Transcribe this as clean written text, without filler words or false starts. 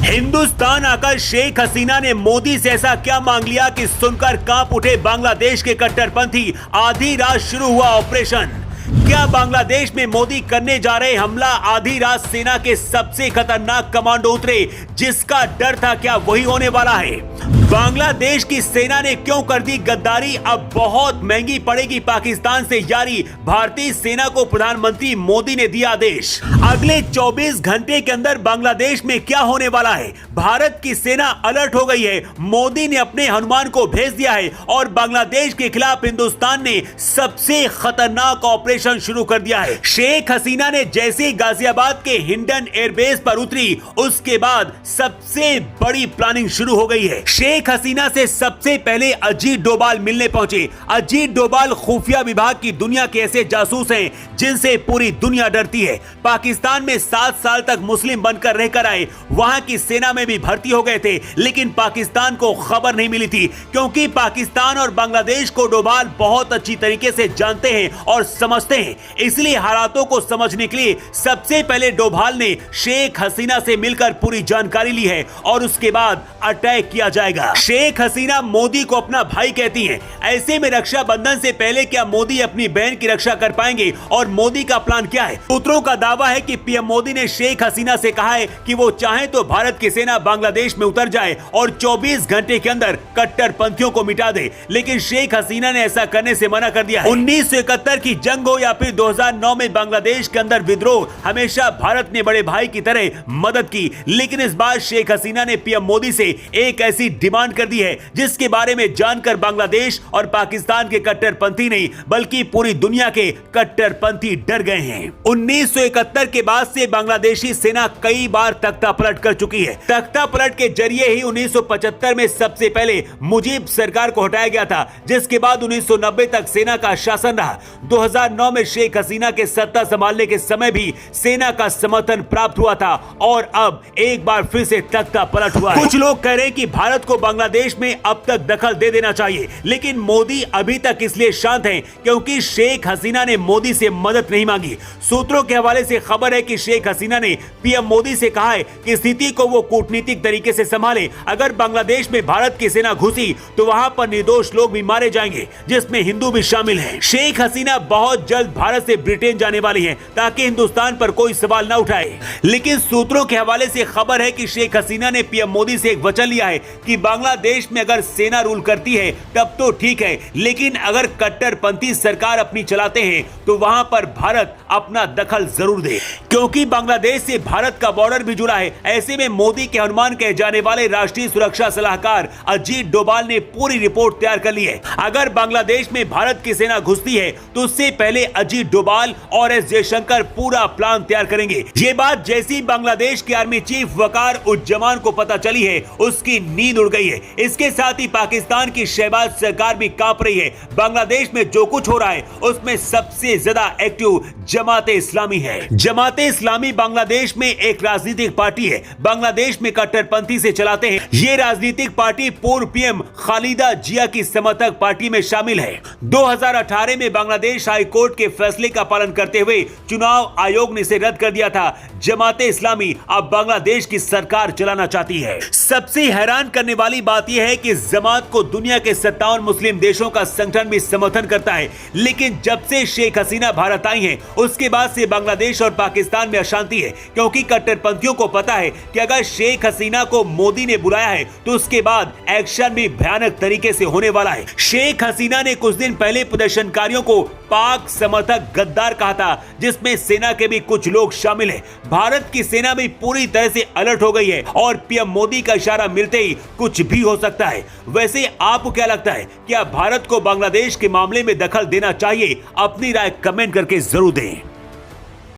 हिंदुस्तान आकर शेख हसीना ने मोदी से ऐसा क्या मांग लिया कि सुनकर कांप उठे बांग्लादेश के कट्टरपंथी। आधी रात शुरू हुआ ऑपरेशन। क्या बांग्लादेश में मोदी करने जा रहे हमला आधी रात सेना के सबसे खतरनाक कमांडो उतरे, जिसका डर था क्या वही होने वाला है। बांग्लादेश की सेना ने क्यों कर दी गद्दारी, अब बहुत महंगी पड़ेगी पाकिस्तान से यारी। भारतीय सेना को प्रधानमंत्री मोदी ने दिया आदेश। अगले 24 घंटे के अंदर बांग्लादेश में क्या होने वाला है। भारत की सेना अलर्ट हो गई है। मोदी ने अपने हनुमान को भेज दिया है और बांग्लादेश के खिलाफ हिंदुस्तान ने सबसे खतरनाक ऑपरेशन शुरू कर दिया है। शेख हसीना ने जैसे ही गाजियाबाद के हिंडन एयरबेस पर उतरी, उसके बाद सबसे बड़ी प्लानिंग शुरू हो गई है। शेख हसीना से सबसे पहले अजीत डोभाल मिलने पहुंचे। अजीत डोभाल खुफिया विभाग की दुनिया के ऐसे जासूस हैं जिनसे पूरी दुनिया डरती है। पाकिस्तान में 7 साल तक मुस्लिम बनकर रहकर आए, वहां की सेना में भी भर्ती हो गए थे, लेकिन पाकिस्तान को खबर नहीं मिली थी, क्योंकि पाकिस्तान और बांग्लादेश को डोभाल बहुत अच्छी तरीके से जानते हैं और समझते हैं। इसलिए हालातों को समझने के लिए सबसे पहले डोभाल ने शेख हसीना से मिलकर पूरी जानकारी ली है और उसके बाद अटैक किया जाएगा। शेख हसीना मोदी को अपना भाई कहती हैं। ऐसे में रक्षाबंधन से पहले क्या मोदी अपनी बहन की रक्षा कर पाएंगे, और मोदी का प्लान क्या है। सूत्रों का दावा है कि पीएम मोदी ने शेख हसीना से कहा है कि वो चाहे तो भारत की सेना बांग्लादेश में उतर जाए और 24 घंटे के अंदर कट्टरपंथियों को मिटा दे, लेकिन शेख हसीना ने ऐसा करने से मना कर दिया है। 1971 की जंग हो या फिर 2009 में बांग्लादेश के अंदर विद्रोह, हमेशा भारत ने बड़े भाई की तरह मदद की, लेकिन इस बार शेख हसीना ने पीएम मोदी से एक ऐसी डिमांड कर दी है जिसके बारे में जानकर बांग्लादेश और पाकिस्तान के कट्टरपंथी नहीं बल्कि पूरी दुनिया के कट्टरपंथी डर गए हैं। 1971 के बाद से बांग्लादेशी सेना कई बार तख्ता पलट कर चुकी है। तख्ता पलट के जरिए ही 1975 में सबसे पहले मुजीब सरकार को हटाया गया था, जिसके बाद 1990 तक सेना का शासन रहा। 2009 में शेख हसीना के सत्ता संभालने के समय भी सेना का समर्थन प्राप्त हुआ था और अब एक बार फिर से तख्ता पलट हुआ है। कुछ लोग कह रहे हैं कि भारत को बांग्लादेश में अब तक दखल दे देना चाहिए, लेकिन मोदी अभी तक इसलिए शांत हैं क्योंकि शेख हसीना ने मोदी से मदद नहीं मांगी। सूत्रों के हवाले से खबर है कि शेख हसीना ने पीएम मोदी से कहा है कि स्थिति को वो कूटनीतिक तरीके से संभाले। अगर बांग्लादेश में भारत की सेना घुसी तो वहां पर निर्दोष लोग भी मारे जाएंगे, जिसमें हिंदू भी शामिल हैं। शेख हसीना बहुत जल्द भारत से ब्रिटेन जाने वाली हैं ताकि हिंदुस्तान पर कोई सवाल न उठाए, लेकिन सूत्रों के हवाले से खबर है कि शेख हसीना ने पीएम मोदी से एक वचन लिया है कि बांग्लादेश में अगर सेना रूल करती है तब तो ठीक है, लेकिन अगर कट्टरपंथी सरकार अपनी चलाते हैं तो वहां पर भारत अपना दखल जरूर दे, क्योंकि बांग्लादेश से भारत का बॉर्डर भी जुड़ा है। ऐसे में मोदी के हनुमान कहे जाने वाले राष्ट्रीय सुरक्षा सलाहकार अजीत डोभाल ने पूरी रिपोर्ट तैयार कर ली है। अगर बांग्लादेश में भारत की सेना घुसती है तो उससे पहले अजीत डोभाल और एस जयशंकर पूरा प्लान तैयार करेंगे। ये बात जैसी बांग्लादेश के आर्मी चीफ वकार उज्जमान को पता चली है, उसकी नींद उड़ गई है। इसके साथ ही पाकिस्तान की शहबाज सरकार भी कांप रही है। बांग्लादेश में जो कुछ हो रहा है उसमें सबसे ज्यादा एक्टिव जमाते इस्लामी है। जमाते इस्लामी बांग्लादेश में एक राजनीतिक पार्टी है। बांग्लादेश में कट्टरपंथी से चलाते हैं। ये राजनीतिक पार्टी पूर्व पीएम खालिदा जिया की समर्थक पार्टी में शामिल है। 2018 में बांग्लादेश हाई कोर्ट के फैसले का पालन करते हुए चुनाव आयोग ने इसे रद्द कर दिया था। जमाते इस्लामी अब बांग्लादेश की सरकार चलाना चाहती है। सबसे हैरान करने वाली बात यह है कि जमात को दुनिया के 57 मुस्लिम देशों का संगठन भी समर्थन करता है, लेकिन जब से शेख हसीना भारत आई हैं, उसके बाद से बांग्लादेश और पाकिस्तान में अशांति है, क्योंकि कट्टरपंथियों को पता है कि अगर शेख हसीना को मोदी ने बुलाया है तो उसके बाद एक्शन भी भयानक तरीके से होने वाला है। शेख हसीना ने कुछ दिन पहले प्रदर्शनकारियों को पाक समर्थक गद्दार कहा था, जिसमें सेना के भी कुछ लोग शामिल हैं। भारत की सेना भी पूरी तरह से अलर्ट हो गई है और पीएम मोदी का इशारा मिलते ही कुछ भी हो सकता है। वैसे आपको क्या लगता है, क्या भारत को बांग्लादेश के मामले में दखल देना चाहिए? अपनी राय कमेंट करके जरूर दें।